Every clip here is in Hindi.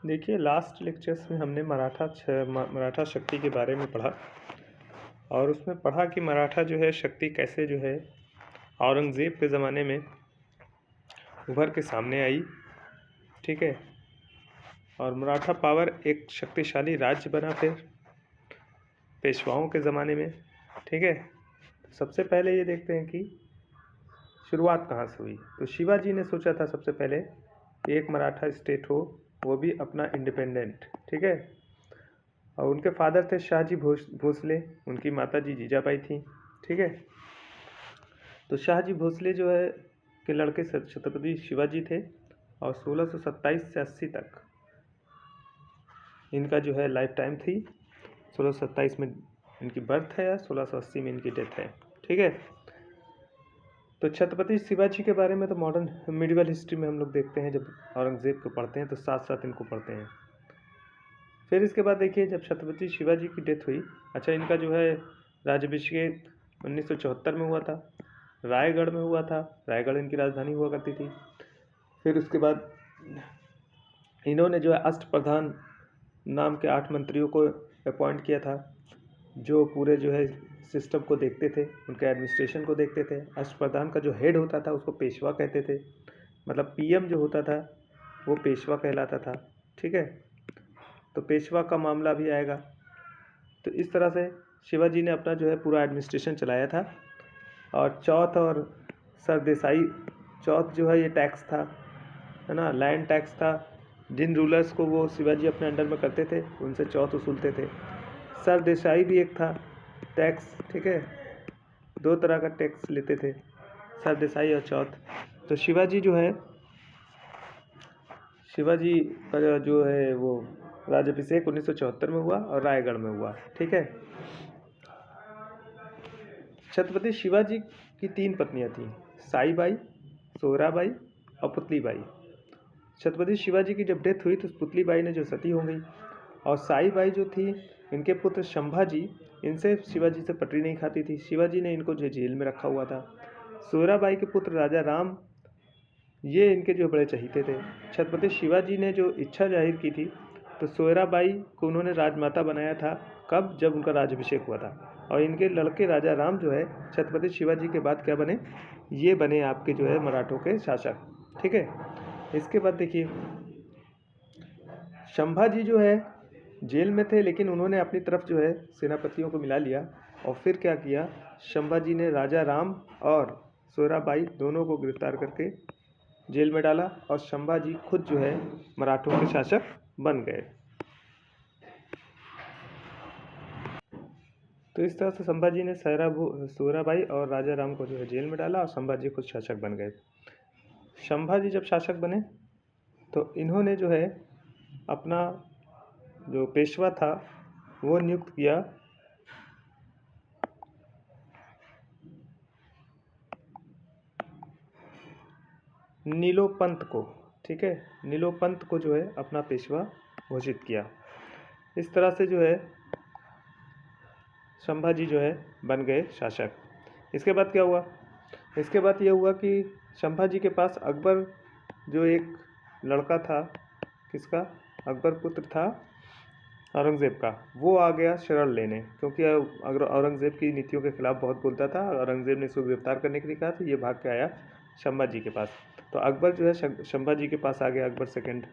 देखिए, लास्ट लेक्चर्स में हमने मराठा शक्ति के बारे में पढ़ा और उसमें पढ़ा कि मराठा जो है शक्ति कैसे जो है औरंगज़ेब के ज़माने में उभर के सामने आई। ठीक है। और मराठा पावर एक शक्तिशाली राज्य बना फिर पेशवाओं के ज़माने में। ठीक है। सबसे पहले ये देखते हैं कि शुरुआत कहाँ से हुई। तो शिवाजी ने सोचा था सबसे पहले कि एक मराठा स्टेट हो, वो भी अपना इंडिपेंडेंट। ठीक है। और उनके फादर थे शाहजी भोसले, उनकी माता जी जीजाबाई थी। ठीक है। तो शाहजी भोसले जो है के लड़के छत्रपति शिवाजी थे और 1627 से 80 तक इनका जो है लाइफ टाइम थी। 1627 में इनकी बर्थ है, 1680 में इनकी डेथ है। ठीक है। तो छत्रपति शिवाजी के बारे में तो मॉडर्न मिडिवल हिस्ट्री में हम लोग देखते हैं, जब औरंगज़ेब को पढ़ते हैं तो साथ साथ इनको पढ़ते हैं। फिर इसके बाद देखिए, जब छत्रपति शिवाजी की डेथ हुई, अच्छा, इनका जो है राज्याभिषेक 1974 में हुआ था, रायगढ़ में हुआ था। रायगढ़ इनकी राजधानी हुआ करती थी। फिर उसके बाद इन्होंने जो है अष्टप्रधान नाम के 8 मंत्रियों को अपॉइंट किया था, जो पूरे जो है सिस्टम को देखते थे, उनके एडमिनिस्ट्रेशन को देखते थे। अष्टप्रधान का जो हेड होता था उसको पेशवा कहते थे, मतलब पीएम जो होता था वो पेशवा कहलाता था। ठीक है। तो पेशवा का मामला भी आएगा। तो इस तरह से शिवाजी ने अपना जो है पूरा एडमिनिस्ट्रेशन चलाया था। और चौथ और सरदेसाई, चौथ जो है ये टैक्स था, है ना, लैंड टैक्स था। जिन रूलर्स को वो शिवाजी अपने अंडर में करते थे उनसे चौथ वसूलते थे। सरदेसाई भी एक था टैक्स। ठीक है। 2 तरह का टैक्स लेते थे, सरदेसाई और चौथ। तो शिवाजी का जो है वो राज्याभिषेक 1974 में हुआ और रायगढ़ में हुआ। ठीक है। छत्रपति शिवाजी की 3 पत्नियां थीं, साईबाई, सोहराबाई और पुतलीबाई। छत्रपति शिवाजी की जब डेथ हुई तो पुतलीबाई ने जो सती हो गई, और साईबाई जो थी, इनके पुत्र संभाजी, इनसे शिवाजी से पटरी नहीं खाती थी। शिवाजी ने इनको जो जेल में रखा हुआ था। सोहराबाई के पुत्र राजा राम, ये इनके जो बड़े चहीते थे। छत्रपति शिवाजी ने जो इच्छा जाहिर की थी तो सोहराबाई को उन्होंने राजमाता बनाया था। कब? जब उनका राज्याभिषेक हुआ था। और इनके लड़के राजा राम जो है छत्रपति शिवाजी के बाद क्या बने? ये बने आपके जो है मराठों के शासक। ठीक है। इसके बाद देखिए, संभाजी जो है जेल में थे, लेकिन उन्होंने अपनी तरफ जो है सेनापतियों को मिला लिया। और फिर क्या किया, संभाजी ने राजा राम और सोहराबाई दोनों को गिरफ्तार करके जेल में डाला और संभाजी खुद जो है मराठों के शासक बन गए। तो इस तरह से संभाजी ने सोहराबाई और राजा राम को जो है जेल में डाला और संभाजी खुद शासक बन गए। संभाजी जब शासक बने तो इन्होंने जो है अपना जो पेशवा था वो नियुक्त किया नीलोपंत को। ठीक है। नीलोपंत को जो है अपना पेशवा घोषित किया। इस तरह से जो है संभाजी जो है बन गए शासक। इसके बाद क्या हुआ? इसके बाद ये हुआ कि संभाजी के पास अकबर जो एक लड़का था, किसका? अकबर पुत्र था औरंगज़ेब का, वो आ गया शरण लेने, क्योंकि अगर औरंगज़ेब की नीतियों के खिलाफ बहुत बोलता था। औरंगज़ेब ने इसको गिरफ्तार करने के लिए कहा, तो ये भाग के आया संभाजी के पास। तो अकबर जो है संभाजी के पास आ गया, अकबर सेकंड।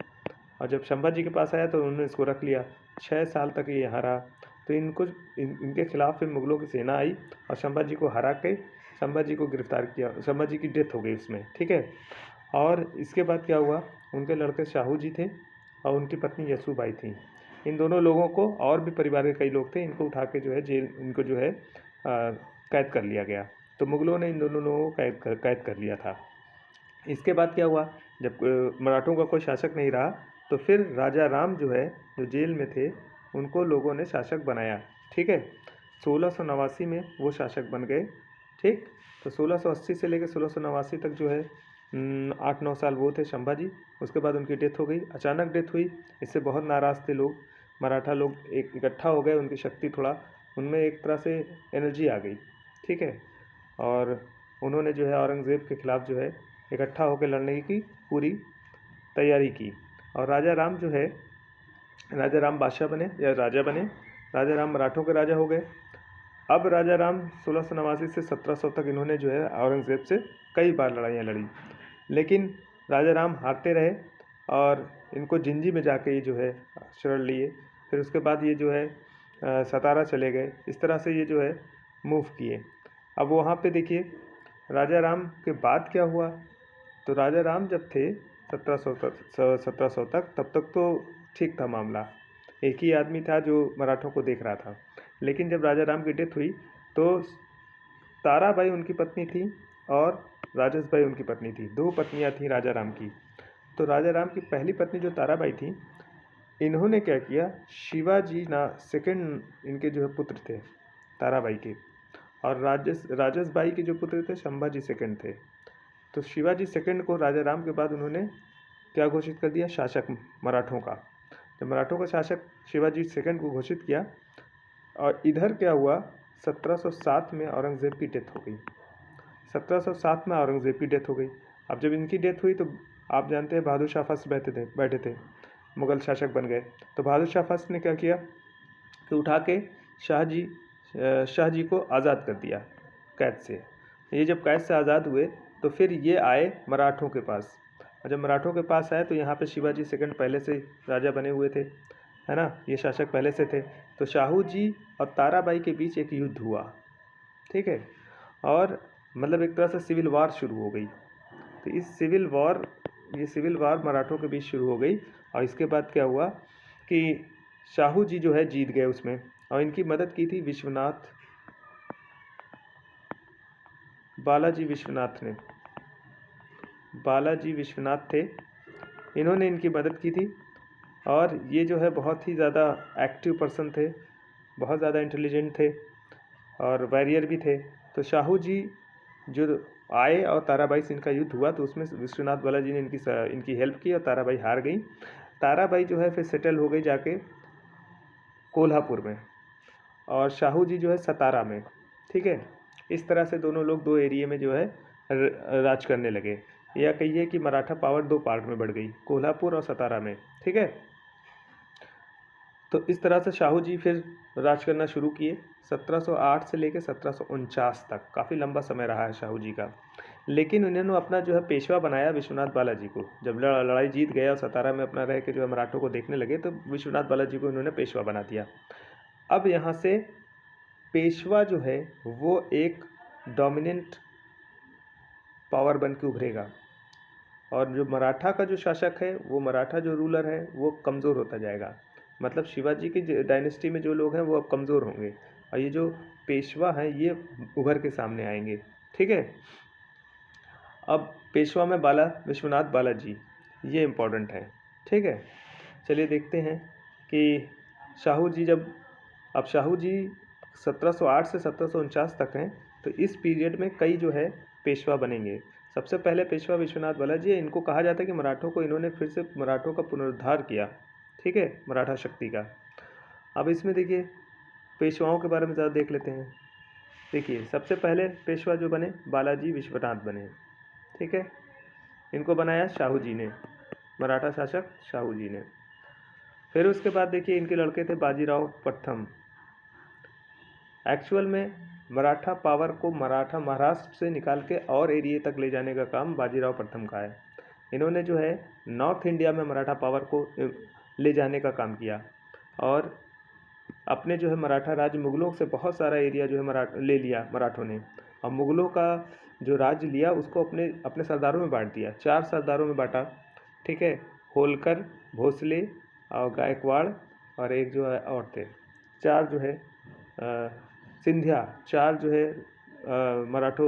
और जब संभाजी के पास आया तो उन्होंने इसको रख लिया। 6 साल तक ये यहाँ रहा। तो इनके खिलाफ फिर मुगलों की सेना आई और संभाजी को हरा के संभाजी को गिरफ्तार किया। संभाजी की डेथ हो गई उसमें। ठीक है। और इसके बाद क्या हुआ, उनके लड़के शाहू जी थे और उनकी पत्नी यसूबाई थी। इन दोनों लोगों को, और भी परिवार के कई लोग थे, इनको उठा के जो है जेल, इनको जो है कैद कर लिया गया। तो मुगलों ने इन दोनों लोगों को कैद कर लिया था। इसके बाद क्या हुआ, जब मराठों का कोई शासक नहीं रहा तो फिर राजा राम जो है, जो जेल में थे, उनको लोगों ने शासक बनाया। ठीक है। 1689 में वो शासक बन गए। ठीक। तो 1680 से लेकर 1689 तक जो है 8-9 साल वो थे संभाजी। उसके बाद उनकी डेथ हो गई, अचानक डेथ हुई। इससे बहुत नाराज़ थे लोग, मराठा लोग एक इकट्ठा हो गए। उनकी शक्ति थोड़ा, उनमें एक तरह से एनर्जी आ गई। ठीक है। और उन्होंने जो है औरंगज़ेब के ख़िलाफ़ जो है इकट्ठा होकर लड़ने की पूरी तैयारी की। और राजा राम जो है राजा राम बादशाह बने या राजा बने। राजा राम मराठों के राजा हो गए। अब राजा राम 1689 से 1700 तक इन्होंने जो है औरंगज़ेब से कई बार लड़ाइयाँ लड़ी, लेकिन राजा राम हारते रहे और इनको जिंजी में जाके ये जो है शरण लिए। फिर उसके बाद ये जो है सतारा चले गए। इस तरह से ये जो है मूव किए। अब वहाँ पे देखिए राजा राम के बाद क्या हुआ। तो राजा राम जब थे 1700 तक, तब तक तो ठीक था मामला, एक ही आदमी था जो मराठों को देख रहा था। लेकिन जब राजा राम की डेथ हुई तो ताराबाई उनकी पत्नी थी और राजस भाई उनकी पत्नी थी। दो पत्नियां थीं राजा राम की। तो राजा राम की पहली पत्नी जो ताराबाई थी, इन्होंने क्या किया, शिवाजी ना सेकंड इनके जो है पुत्र थे ताराबाई के, और राजस भाई के जो पुत्र थे संभाजी सेकंड थे। तो शिवाजी सेकंड को राजा राम के बाद उन्होंने क्या घोषित कर दिया, शासक मराठों का। जब मराठों का शासक शिवाजी सेकंड को घोषित किया, और इधर क्या हुआ, 1707 में औरंगज़ेब की डेथ हो गई। 1707 में औरंगज़ेब की डेथ हो गई। अब जब इनकी डेथ हुई तो आप जानते हैं बहादुर शाह फर्स्ट बैठे थे, मुग़ल शासक बन गए। तो बहादुर शाह फर्स्ट ने क्या किया कि उठा के शाह जी को आज़ाद कर दिया कैद से। ये जब कैद से आज़ाद हुए तो फिर ये आए मराठों के पास, और जब मराठों के पास आए तो यहाँ पे शिवाजी सेकंड पहले से राजा बने हुए थे, है ना, ये शासक पहले से थे। तो शाहू जी और ताराबाई के बीच एक युद्ध हुआ, ठीक है, और मतलब एक तरह से सिविल वार शुरू हो गई। तो ये सिविल वार मराठों के बीच शुरू हो गई। और इसके बाद क्या हुआ कि शाहू जी जो है जीत गए उसमें, और इनकी मदद की थी बालाजी विश्वनाथ थे, इन्होंने इनकी मदद की थी। और ये जो है बहुत ही ज़्यादा एक्टिव पर्सन थे, बहुत ज़्यादा इंटेलिजेंट थे और वॉरियर भी थे। तो शाहू जी जो आए और ताराबाई से इनका युद्ध हुआ, तो उसमें विश्वनाथ बालाजी ने इनकी हेल्प की और ताराबाई हार गई। ताराबाई जो है फिर सेटल हो गई जाके कोल्हापुर में, और शाहू जी जो है सतारा में, ठीक है। इस तरह से दोनों लोग दो एरिया में जो है राज करने लगे, या कहिए कि मराठा पावर दो पार्ट में बढ़ गई, कोल्हापुर और सतारा में, ठीक है। तो इस तरह से शाहू जी फिर राज करना शुरू किए 1708 से लेकर 1749 तक, काफ़ी लंबा समय रहा है शाहू जी का। लेकिन उन्होंने अपना जो है पेशवा बनाया विश्वनाथ बालाजी को। जब लड़ाई जीत गया और सतारा में अपना रह के जो है मराठों को देखने लगे, तो विश्वनाथ बालाजी को उन्होंने पेशवा बना दिया। अब यहाँ से पेशवा जो है वो एक डोमिनेंट पावर बन के उभरेगा, और जो मराठा का जो शासक है, वो मराठा जो रूलर है वो कमज़ोर होता जाएगा। मतलब शिवाजी की डायनेस्टी में जो लोग हैं वो अब कमज़ोर होंगे, और ये जो पेशवा हैं ये उभर के सामने आएंगे, ठीक है। अब पेशवा में विश्वनाथ बालाजी, ये इम्पोर्टेंट है, ठीक है। चलिए देखते हैं कि शाहू जी शाहू जी 1708 से 1749 तक हैं। तो इस पीरियड में कई जो है पेशवा बनेंगे। सबसे पहले पेशवा विश्वनाथ बालाजी है। इनको कहा जाता है कि मराठों को इन्होंने फिर से मराठों का पुनरुद्धार किया, ठीक है, मराठा शक्ति का। अब इसमें देखिए पेशवाओं के बारे में ज़्यादा देख लेते हैं। देखिए सबसे पहले पेशवा जो बने बालाजी विश्वनाथ बने, ठीक है। इनको बनाया शाहू जी ने, मराठा शासक शाहू जी ने। फिर उसके बाद देखिए इनके लड़के थे बाजीराव प्रथम। एक्चुअल में मराठा पावर को महाराष्ट्र से निकाल के और एरिया तक ले जाने का काम बाजीराव प्रथम का है। इन्होंने जो है नॉर्थ इंडिया में मराठा पावर को ले जाने का काम किया, और अपने जो है मराठा राज्य मुग़लों से बहुत सारा एरिया जो है ले लिया मराठों ने। और मुग़लों का जो राज्य लिया उसको अपने सरदारों में बांट दिया, 4 सरदारों में बांटा, ठीक है। होलकर, भोसले और गायकवाड़, और एक जो है और थे 4 जो है सिंधिया, 4 जो है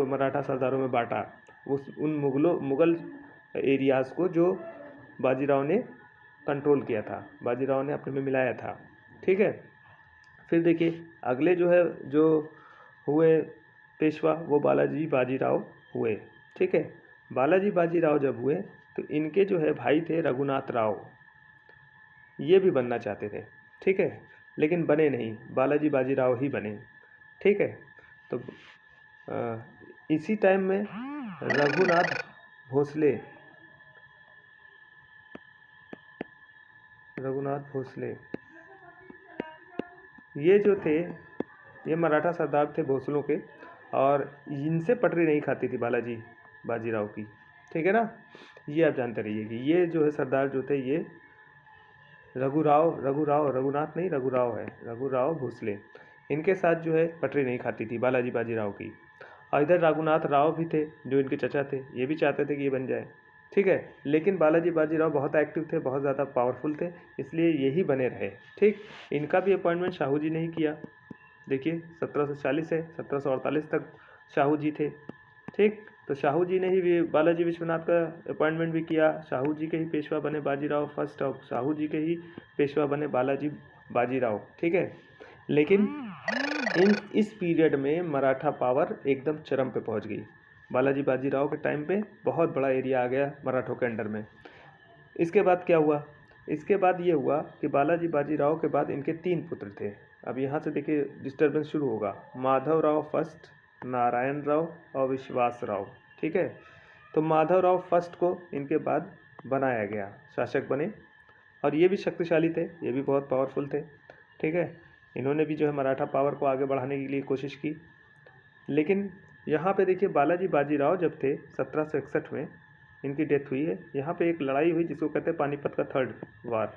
मराठा सरदारों में बांटा उन मुग़ल एरियाज़ को जो बाजीराव ने कंट्रोल किया था, बाजीराव ने अपने में मिलाया था, ठीक है। फिर देखिए अगले जो हुए पेशवा वो बालाजी बाजीराव हुए, ठीक है। बालाजी बाजीराव जब हुए तो इनके जो है भाई थे रघुनाथ राव, ये भी बनना चाहते थे, ठीक है, लेकिन बने नहीं, बालाजी बाजीराव ही बने, ठीक है। तो इसी टाइम में रघुनाथ भोसले रघुनाथ भोसले, ये जो थे ये मराठा सरदार थे भोसलों के, और इनसे पटरी नहीं खाती थी बालाजी बाजीराव की, ठीक है ना। ये आप जानते रहिए कि ये जो है सरदार जो थे ये रघुनाथ नहीं, रघुराव है, रघुराव भोसले, इनके साथ जो है पटरी नहीं खाती थी बालाजी बाजीराव की। और इधर रघुनाथ राव भी थे जो इनके चचा थे, ये भी चाहते थे कि ये बन जाए, ठीक है। लेकिन बालाजी बाजीराव बहुत एक्टिव थे, बहुत ज़्यादा पावरफुल थे, इसलिए यही बने रहे, ठीक। इनका भी अपॉइंटमेंट शाहू जी ने ही किया। देखिए 1740 से 1748 तक शाहू जी थे, ठीक। तो शाहू जी ने ही बालाजी विश्वनाथ का अपॉइंटमेंट भी किया, शाहू जी के ही पेशवा बने बाजीराव फर्स्ट, और शाहू जी के ही पेशवा बने बालाजी बाजीराव, ठीक है। लेकिन इस पीरियड में मराठा पावर एकदम चरम पे पहुंच गई। बालाजी बाजीराव के टाइम पे बहुत बड़ा एरिया आ गया मराठों के अंडर में। इसके बाद क्या हुआ, इसके बाद ये हुआ कि बालाजी बाजीराव के बाद इनके 3 पुत्र थे। अब यहाँ से देखिए डिस्टर्बेंस शुरू होगा। माधव राव फर्स्ट, नारायण राव और विश्वास राव, ठीक है। तो माधव राव फर्स्ट को इनके बाद बनाया गया, शासक बने, और ये भी शक्तिशाली थे, ये भी बहुत पावरफुल थे, ठीक है। इन्होंने भी जो है मराठा पावर को आगे बढ़ाने के लिए कोशिश की। लेकिन यहाँ पे देखिए बालाजी बाजीराव जब थे 1761 में इनकी डेथ हुई है। यहाँ पे एक लड़ाई हुई जिसको कहते हैं पानीपत का 3rd वार,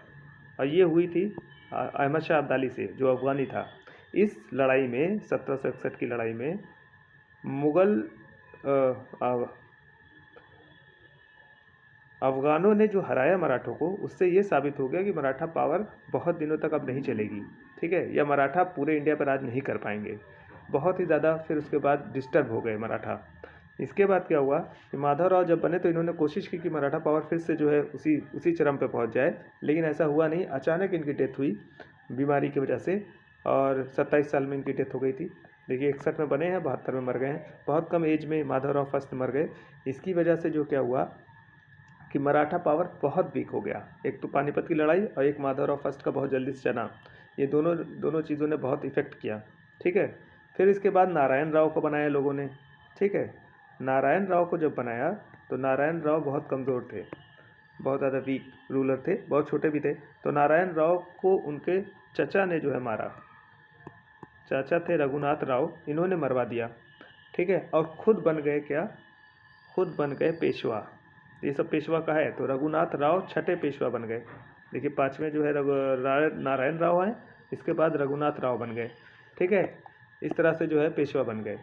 और ये हुई थी अहमद शाह अब्दाली से जो अफगानी था। इस लड़ाई में 1761 की लड़ाई में मुग़ल अफगानों ने जो हराया मराठों को, उससे ये साबित हो गया कि मराठा पावर बहुत दिनों तक अब नहीं चलेगी, ठीक है, या मराठा पूरे इंडिया पर राज नहीं कर पाएंगे। बहुत ही ज़्यादा फिर उसके बाद डिस्टर्ब हो गए मराठा। इसके बाद क्या हुआ कि माधवराव जब बने तो इन्होंने कोशिश की कि मराठा पावर फिर से जो है उसी चरम पे पहुंच जाए, लेकिन ऐसा हुआ नहीं। अचानक इनकी डेथ हुई बीमारी की वजह से, और 27 साल में इनकी डेथ हो गई थी। देखिए 61 में बने हैं, 72 में मर गए हैं, बहुत कम एज में माधवराव फर्स्ट मर गए। इसकी वजह से जो क्या हुआ कि मराठा पावर बहुत वीक हो गया। एक तो पानीपत की लड़ाई और एक माधवराव फर्स्ट का बहुत जल्दी से चना, ये दोनों चीज़ों ने बहुत इफ़ेक्ट किया, ठीक है। फिर इसके बाद नारायण राव को बनाया लोगों ने, ठीक है। नारायण राव को जब बनाया तो नारायण राव बहुत कमज़ोर थे, बहुत ज़्यादा वीक रूलर थे, बहुत छोटे भी थे। तो नारायण राव को उनके चचा ने जो है मारा, चाचा थे रघुनाथ राव, इन्होंने मरवा दिया, ठीक है। और खुद बन गए क्या, खुद बन गए पेशवा। ये सब पेशवा का है, तो रघुनाथ राव 6ठे पेशवा बन गए। देखिए 5वें जो है नारायण राव हैं, इसके बाद रघुनाथ राव बन गए, ठीक है। इस तरह से जो है पेशवा बन गए।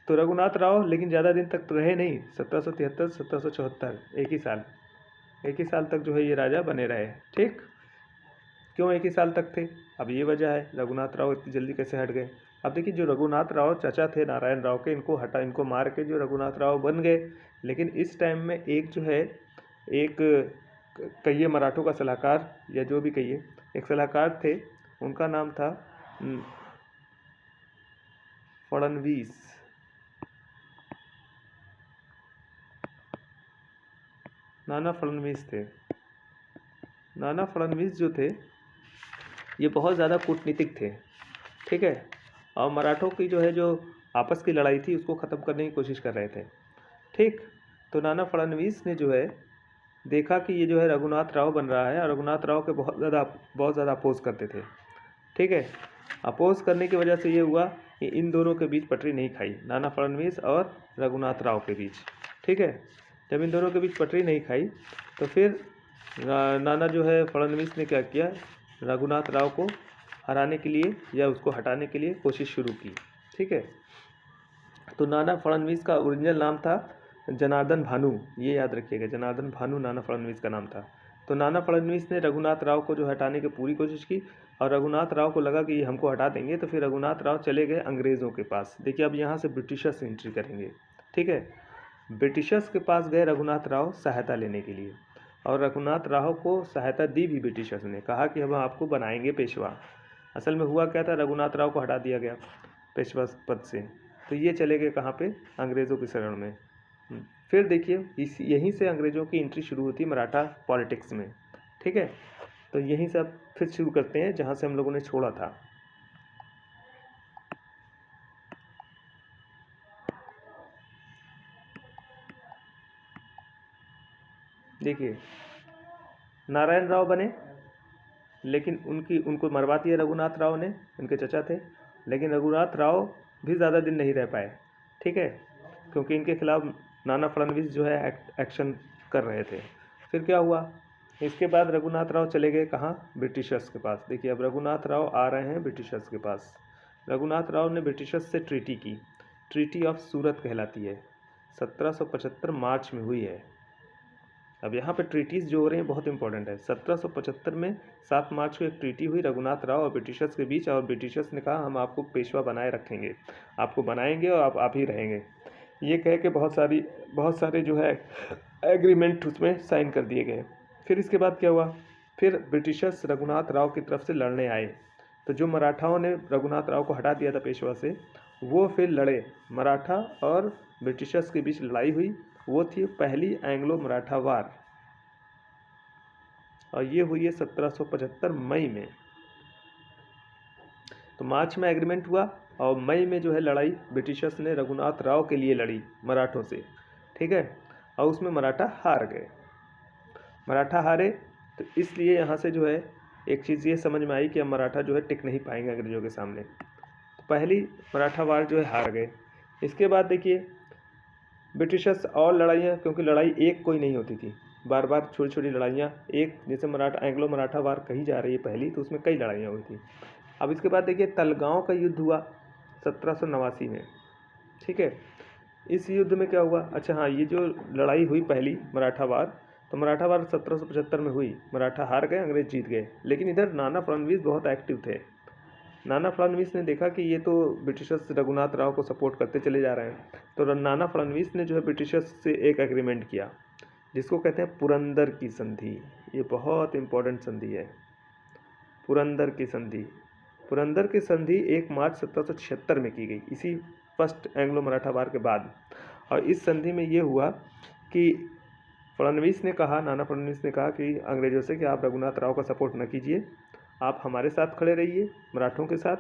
तो रघुनाथ राव लेकिन ज़्यादा दिन तक तो रहे नहीं, 1773 1774 एक ही साल तक जो है ये राजा बने रहे, ठीक। क्यों एक ही साल तक थे, अब ये वजह है रघुनाथ राव इतनी जल्दी कैसे हट गए। अब देखिए जो रघुनाथ राव चाचा थे नारायण राव के, इनको मार के जो रघुनाथ राव बन गए। लेकिन इस टाइम में एक जो है एक कहिए मराठों का सलाहकार या जो भी कहिए, एक सलाहकार थे, उनका नाम था फडणवीस। नाना फडणवीस थे। नाना फडणवीस जो थे ये बहुत ज़्यादा कूटनीतिक थे, ठीक है। और मराठों की जो है जो आपस की लड़ाई थी उसको ख़त्म करने की कोशिश कर रहे थे, ठीक। तो नाना फडणवीस ने जो है देखा कि ये जो है रघुनाथ राव बन रहा है, और रघुनाथ राव के बहुत ज़्यादा अपोज करते थे, ठीक है। अपोज करने की वजह से ये हुआ कि इन दोनों के बीच पटरी नहीं खाई, नाना फडणवीस और रघुनाथ राव के बीच, ठीक है। जब इन दोनों के बीच पटरी नहीं खाई तो फिर नाना जो है फडणवीस ने क्या किया, रघुनाथ राव को हराने के लिए या उसको हटाने के लिए कोशिश शुरू की, ठीक है। तो नाना फडणवीस का ओरिजिनल नाम था जनार्दन भानु, ये याद रखिएगा, जनार्दन भानु नाना फडणवीस का नाम था। तो नाना फडणवीस ने रघुनाथ राव को जो हटाने की पूरी कोशिश की, और रघुनाथ राव को लगा कि ये हमको हटा देंगे, तो फिर रघुनाथ राव चले गए अंग्रेज़ों के पास। देखिए अब यहाँ से ब्रिटिशर्स एंट्री करेंगे, ठीक है। ब्रिटिशर्स के पास गए रघुनाथ राव सहायता लेने के लिए, और रघुनाथ राव को सहायता दी भी ब्रिटिशर्स ने, कहा कि हम आपको बनाएंगे पेशवा। असल में हुआ क्या था, रघुनाथ राव को हटा दिया गया पेशवा पद से, तो ये चले गए कहाँ पे, अंग्रेज़ों की शरण में। फिर देखिए यहीं से अंग्रेज़ों की एंट्री शुरू होती है मराठा पॉलिटिक्स में, ठीक है। तो यहीं से अब फिर शुरू करते हैं जहाँ से हम लोगों ने छोड़ा था। देखिए नारायण राव बने, लेकिन उनको मरवा दिया रघुनाथ राव ने, उनके चचा थे। लेकिन रघुनाथ राव भी ज़्यादा दिन नहीं रह पाए, ठीक है, क्योंकि इनके खिलाफ नाना फडणवीस जो है एक्शन कर रहे थे। फिर क्या हुआ, इसके बाद रघुनाथ राव चले गए कहाँ, ब्रिटिशर्स के पास। देखिए अब रघुनाथ राव आ रहे हैं ब्रिटिशर्स के पास। रघुनाथ राव ने ब्रिटिशर्स से ट्रीटी की, ट्रीटी ऑफ सूरत कहलाती है, 1775 मार्च में हुई है। अब यहाँ पे ट्रीटीज़ जो हो रही हैं बहुत इंपॉर्टेंट है। 1775 में 7 मार्च को एक ट्रीटी हुई रघुनाथ राव और ब्रिटिशर्स के बीच, और ब्रिटिशर्स ने कहा हम आपको पेशवा बनाए रखेंगे, आपको बनाएंगे और आप ही रहेंगे, ये कह के बहुत सारे जो है एग्रीमेंट उसमें साइन कर दिए गए। फिर इसके बाद क्या हुआ, फिर ब्रिटिशर्स रघुनाथ राव की तरफ से लड़ने आए। तो जो मराठाओं ने रघुनाथ राव को हटा दिया था पेशवा से, वो फिर लड़े। मराठा और ब्रिटिशर्स के बीच लड़ाई हुई, वो थी पहली एंग्लो मराठा वार, और ये हुई है 1775 मई में। तो मार्च में एग्रीमेंट हुआ और मई में जो है लड़ाई ब्रिटिशर्स ने रघुनाथ राव के लिए लड़ी मराठों से, ठीक है, और उसमें मराठा हार गए। मराठा हारे तो इसलिए यहाँ से जो है एक चीज़ ये समझ में आई कि अब मराठा जो है टिक नहीं पाएंगे अंग्रेजों के सामने। तो पहली मराठा वार जो है हार गए। इसके बाद देखिए ब्रिटिशर्स और लड़ाइयाँ, क्योंकि लड़ाई एक कोई नहीं होती थी, बार बार छोटी छोटी लड़ाइयाँ, एक जैसे एंग्लो मराठा वार कही जा रही है पहली, तो उसमें कई लड़ाइयाँ हुई थी। अब इसके बाद देखिए तलगांव का युद्ध हुआ 1789 में, ठीक है। इस युद्ध में क्या हुआ, अच्छा हाँ, ये जो लड़ाई हुई पहली मराठा वार, तो मराठा वार 1775 में हुई, मराठा हार गए, अंग्रेज जीत गए। लेकिन इधर नाना फडणवीस बहुत एक्टिव थे। नाना फडणवीस ने देखा कि ये तो ब्रिटिशर्स रघुनाथ राव को सपोर्ट करते चले जा रहे हैं, तो नाना फडणवीस ने जो है ब्रिटिशर्स से एक एग्रीमेंट किया जिसको कहते हैं पुरंदर की संधि। ये बहुत इंपॉर्टेंट संधि है, पुरंदर की संधि। पुरंदर की संधि 1 मार्च 1776 में की गई, इसी फर्स्ट एंग्लो मराठा वार के बाद। और इस संधि में ये हुआ कि नाना फडणवीस ने कहा कि अंग्रेज़ों से कि आप रघुनाथ राव का सपोर्ट न कीजिए, आप हमारे साथ खड़े रहिए मराठों के साथ,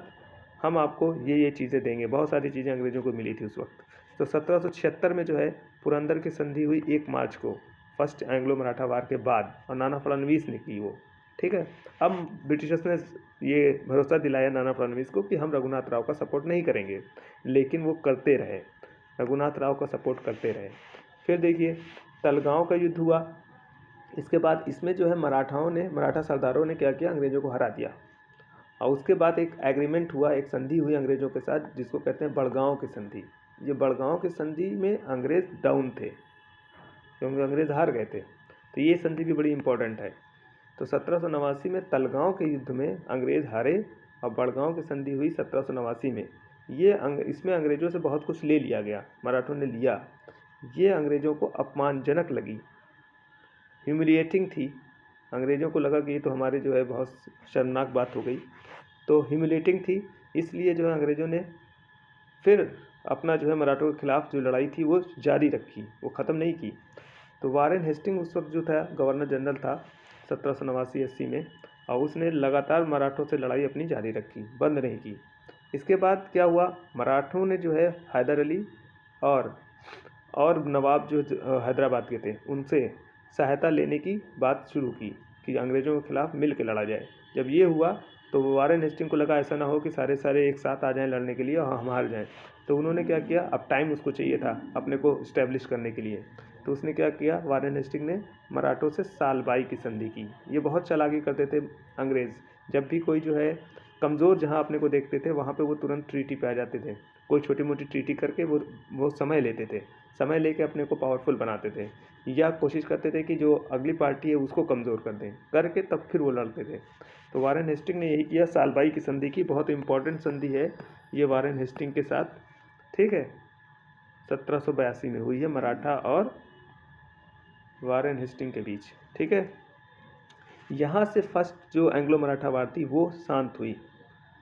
हम आपको ये चीज़ें देंगे। बहुत सारी चीज़ें अंग्रेज़ों को मिली थी उस वक्त। तो 1776 में जो है पुरंदर की संधि हुई 1 मार्च को, फर्स्ट एंग्लो मराठा वार के बाद, और नाना फडणवीस ने की वो, ठीक है। अब ब्रिटिशर्स ने ये भरोसा दिलाया नाना फडणवीस को कि हम रघुनाथ राव का सपोर्ट नहीं करेंगे, लेकिन वो करते रहे, रघुनाथ राव का सपोर्ट करते रहे। फिर देखिए तलगांव का युद्ध हुआ। इसके बाद इसमें जो है मराठा सरदारों ने क्या किया, अंग्रेज़ों को हरा दिया। और उसके बाद एक एग्रीमेंट हुआ, एक संधि हुई अंग्रेज़ों के साथ जिसको कहते हैं बड़गांव की संधि। ये बड़गांव की संधि में अंग्रेज़ डाउन थे क्योंकि अंग्रेज़ हार गए थे, तो ये संधि भी बड़ी इंपॉर्टेंट है। तो 1789 में तलगांव के युद्ध में अंग्रेज़ हारे और बड़गांव की संधि हुई 1789 में। इसमें अंग्रेज़ों से बहुत कुछ ले लिया गया, मराठों ने लिया। ये अंग्रेज़ों को अपमानजनक लगी, ह्यूमिलिएटिंग थी। अंग्रेज़ों को लगा कि ये तो हमारे जो है बहुत शर्मनाक बात हो गई, तो ह्यूमिलिएटिंग थी। इसलिए जो है अंग्रेज़ों ने फिर अपना जो है मराठों के खिलाफ जो लड़ाई थी वो जारी रखी, वो ख़त्म नहीं की। तो वारेन हेस्टिंग उस वक्त जो था गवर्नर जनरल था 1789-80 में, और उसने लगातार मराठों से लड़ाई अपनी जारी रखी, बंद नहीं की। इसके बाद क्या हुआ, मराठों ने जो है हैदर अली और नवाब जो हैदराबाद के थे उनसे सहायता लेने की बात शुरू की कि अंग्रेज़ों के खिलाफ मिल के लड़ा जाए। जब ये हुआ तो वारेन हेस्टिंग को लगा ऐसा ना हो कि सारे एक साथ आ जाएं लड़ने के लिए और हम हार जाएं। तो उन्होंने क्या किया, अब टाइम उसको चाहिए था अपने को इस्टेब्लिश करने के लिए, तो उसने क्या किया, वारेन हेस्टिंग ने मराठों से सालबाई की संधि की। ये बहुत चालाकी करते थे अंग्रेज़, जब भी कोई जो है कमज़ोर जहाँ अपने को देखते थे वहाँ पे वो तुरंत ट्रीटी पे आ जाते थे। कोई छोटी मोटी ट्रीटी करके वो समय लेते थे, समय लेके अपने को पावरफुल बनाते थे, या कोशिश करते थे कि जो अगली पार्टी है उसको कमज़ोर कर दें, करके तब फिर वो लड़ते थे। तो वारेन हेस्टिंग ने यही किया, सालबाई की संधि की। बहुत इंपॉर्टेंट संधि है ये वारेन हेस्टिंग के साथ, ठीक है। 1782 में हुई है मराठा और वारेन हेस्टिंग के बीच, ठीक है। यहाँ से फर्स्ट जो एंग्लो मराठा वार थी वो शांत हुई,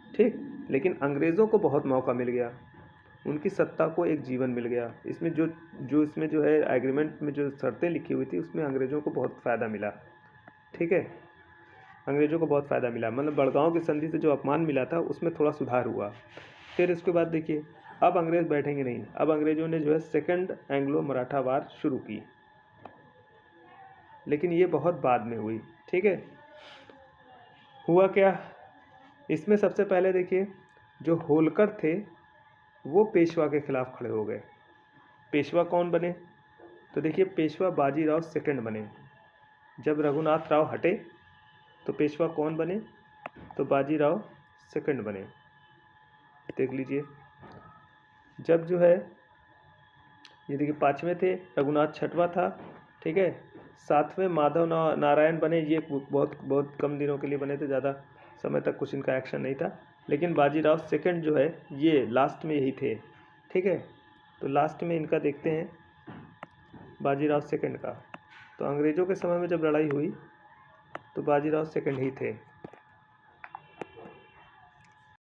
ठीक। लेकिन अंग्रेज़ों को बहुत मौका मिल गया, उनकी सत्ता को एक जीवन मिल गया। इसमें इसमें जो है एग्रीमेंट में जो शर्तें लिखी हुई थी उसमें अंग्रेज़ों को बहुत फ़ायदा मिला, ठीक है। अंग्रेज़ों को बहुत फ़ायदा मिला, मतलब बड़गांव की संधि से जो अपमान मिला था उसमें थोड़ा सुधार हुआ। फिर इसके बाद देखिए अब अंग्रेज़ बैठेंगे नहीं, अब अंग्रेज़ों ने जो है सेकंड एंग्लो मराठा वार शुरू की, लेकिन ये बहुत बाद में हुई, ठीक है। हुआ क्या, इसमें सबसे पहले देखिए जो होलकर थे वो पेशवा के खिलाफ खड़े हो गए। पेशवा कौन बने, तो देखिए पेशवा बाजीराव सेकंड बने। जब रघुनाथ राव हटे तो पेशवा कौन बने, तो बाजीराव सेकंड बने। देख लीजिए, जब जो है ये देखिए पाँचवें थे, रघुनाथ छठवां था, ठीक है। सातवें माधव नारायण बने, ये बहुत बहुत कम दिनों के लिए बने थे, ज़्यादा समय तक कुछ इनका एक्शन नहीं था। लेकिन बाजीराव सेकंड जो है ये लास्ट में यही थे, ठीक है। तो लास्ट में इनका देखते हैं बाजीराव सेकंड का। तो अंग्रेज़ों के समय में जब लड़ाई हुई तो बाजीराव सेकंड ही थे।